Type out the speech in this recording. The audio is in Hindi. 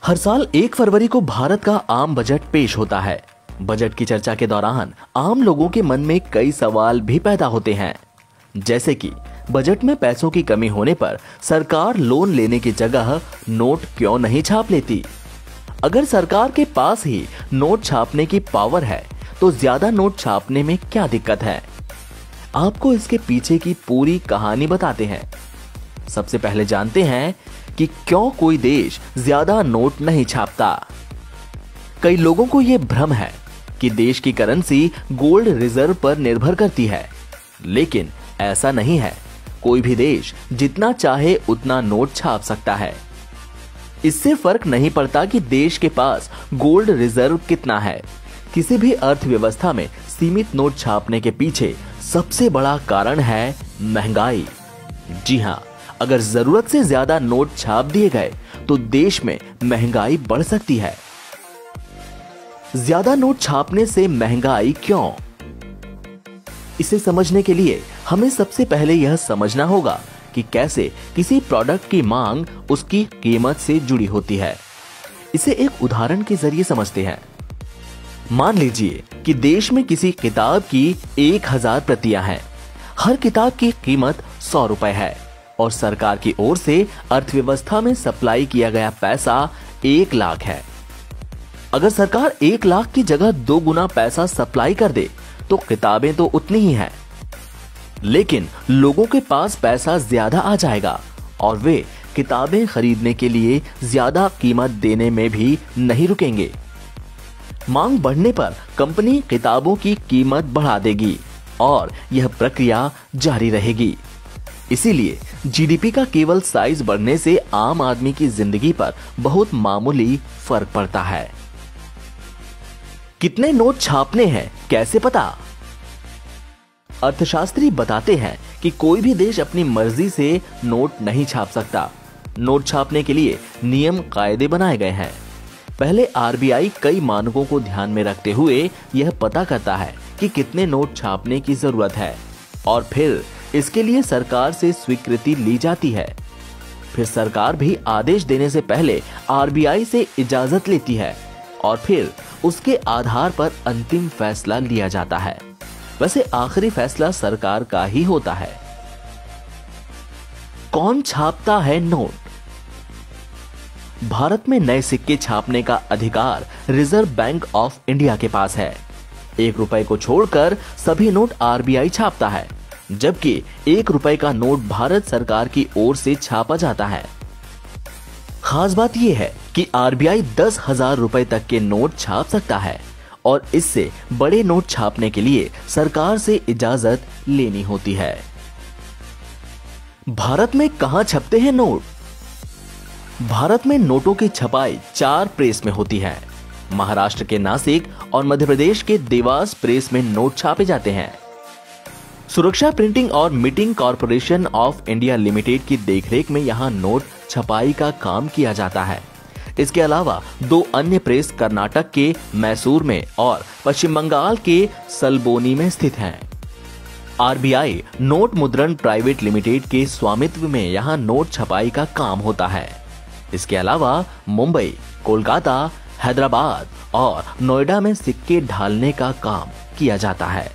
हर साल 1 फरवरी को भारत का आम बजट पेश होता है। बजट की चर्चा के दौरान आम लोगों के मन में कई सवाल भी पैदा होते हैं, जैसे कि बजट में पैसों की कमी होने पर सरकार लोन लेने की जगह नोट क्यों नहीं छाप लेती? अगर सरकार के पास ही नोट छापने की पावर है तो ज्यादा नोट छापने में क्या दिक्कत है? आपको इसके पीछे की पूरी कहानी बताते हैं। सबसे पहले जानते हैं कि क्यों कोई देश ज्यादा नोट नहीं छापता। कई लोगों को यह भ्रम है कि देश की करेंसी गोल्ड रिजर्व पर निर्भर करती है, लेकिन ऐसा नहीं है। कोई भी देश जितना चाहे उतना नोट छाप सकता है। इससे फर्क नहीं पड़ता कि देश के पास गोल्ड रिजर्व कितना है। किसी भी अर्थव्यवस्था में सीमित नोट छापने के पीछे सबसे बड़ा कारण है महंगाई। जी हां, अगर जरूरत से ज्यादा नोट छाप दिए गए तो देश में महंगाई बढ़ सकती है। ज्यादा नोट छापने से महंगाई क्यों? इसे समझने के लिए हमें सबसे पहले यह समझना होगा कि कैसे किसी प्रोडक्ट की मांग उसकी कीमत से जुड़ी होती है। इसे एक उदाहरण के जरिए समझते हैं। मान लीजिए कि देश में किसी किताब की 1000 प्रतियां हैं। हर किताब की कीमत 100 रुपए है और सरकार की ओर से अर्थव्यवस्था में सप्लाई किया गया पैसा 1 लाख है। अगर सरकार 1 लाख की जगह 2 गुना पैसा सप्लाई कर दे तो किताबें तो उतनी ही हैं, लेकिन लोगों के पास पैसा ज्यादा आ जाएगा और वे किताबें खरीदने के लिए ज्यादा कीमत देने में भी नहीं रुकेंगे। मांग बढ़ने पर कंपनी किताबों की कीमत बढ़ा देगी और यह प्रक्रिया जारी रहेगी। इसीलिए जीडीपी का केवल साइज बढ़ने से आम आदमी की जिंदगी पर बहुत मामूली फर्क पड़ता है। कितने नोट छापने हैं कैसे पता? अर्थशास्त्री बताते हैं कि कोई भी देश अपनी मर्जी से नोट नहीं छाप सकता। नोट छापने के लिए नियम कायदे बनाए गए हैं। पहले आरबीआई कई मानकों को ध्यान में रखते हुए यह पता करता है कि कितने नोट छापने की जरूरत है और फिर इसके लिए सरकार से स्वीकृति ली जाती है। फिर सरकार भी आदेश देने से पहले आरबीआई से इजाजत लेती है और फिर उसके आधार पर अंतिम फैसला लिया जाता है। वैसे आखिरी फैसला सरकार का ही होता है। कौन छापता है नोट? भारत में नए सिक्के छापने का अधिकार रिजर्व बैंक ऑफ इंडिया के पास है। 1 रुपए को छोड़कर सभी नोट आरबीआई छापता है, जबकि 1 रुपए का नोट भारत सरकार की ओर से छापा जाता है। खास बात यह है कि आरबीआई 10,000 रुपए तक के नोट छाप सकता है और इससे बड़े नोट छापने के लिए सरकार से इजाजत लेनी होती है। भारत में कहां छपते हैं नोट? भारत में नोटों की छपाई 4 प्रेस में होती है। महाराष्ट्र के नासिक और मध्य प्रदेश के देवास प्रेस में नोट छापे जाते हैं। सुरक्षा प्रिंटिंग और meeting corporation of India limited की देखरेख में यहां नोट छपाई का काम किया जाता है। इसके अलावा 2 अन्य प्रेस कर्नाटक के मैसूर में और पश्चिम बंगाल के सलबोनी में स्थित हैं। आरबीआई नोट मुद्रण प्राइवेट लिमिटेड के स्वामित्व में यहां नोट छपाई का काम होता है। इसके अलावा मुंबई, कोलकाता, हैदराबाद और नोएडा में सिक्के ढालने का काम किया जाता है।